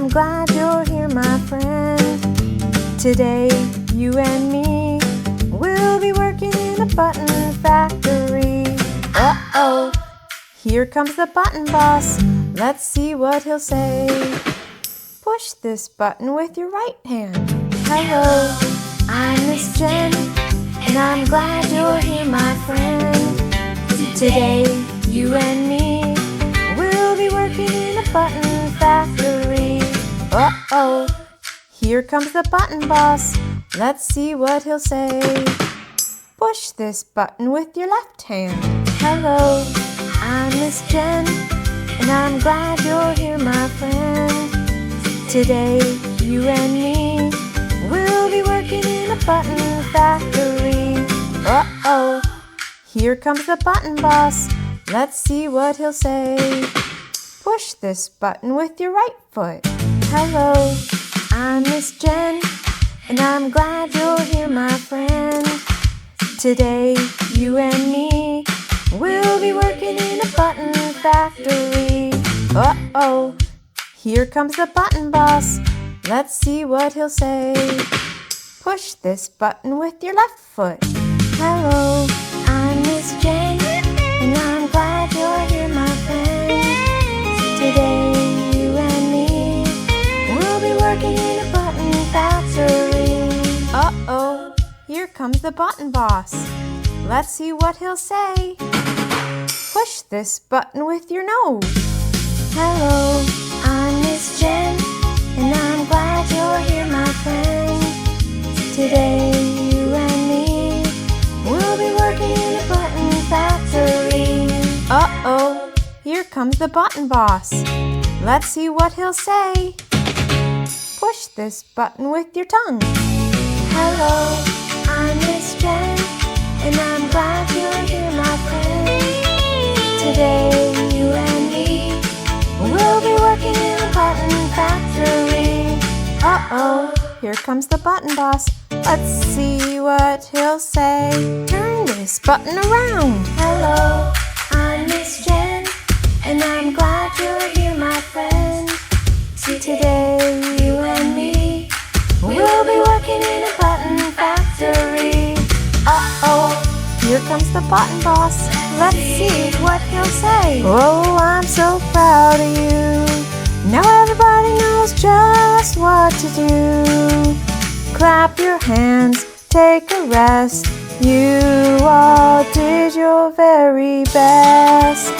I'm glad you're here, my friend. Today, you and me will be working in a button factory. Uh-oh, here comes the button boss. Let's see what he'll say. Push this button with your right hand. Hello, I'm Miss Jen, and I'm glad you're here, my friend. Today, you and me will be working in a button factory. Uh-oh, here comes the button boss. Let's see what he'll say. Push this button with your left hand. Hello, I'm Miss Jen, and I'm glad you're here, my friend. Today, you and me will be working in a button factory. Uh-oh, here comes the button boss. Let's see what he'll say. Push this button with your right foot. Hello, I'm Miss Jen, and I'm glad you're here, my friend. Today, you and me will be working in a button factory. Uh-oh, here comes the button boss. Let's see what he'll say. Push this button with your left foot. Hello, I'm Miss Jen, and I'm glad you're here, my friend. Today, you and me will be working in a button factory. Uh-oh, here comes the button boss. Let's see what he'll say. Push this button with your nose. Hello, I'm Miss Jen, and I'm glad you're here, my friend. Today, you and me will be working in a button factory. Uh-oh, here comes the button boss. Let's see what he'll say. Push this button with your tongue. Hello, I'm Miss Jen, and I'm glad you're here, my friend. Today, you and me will be working in a button factory. Uh-oh, here comes the button boss. Let's see what he'll say. Turn this button around. Hello, I'm Miss Jen, and I'm glad you're here, my friend. Today, you and me will be working in a button factory. Uh-oh, here comes the button boss. Let's see what he'll say. Oh, I'm so proud of you. Now everybody knows just what to do. Clap your hands, take a rest. You all did your very best.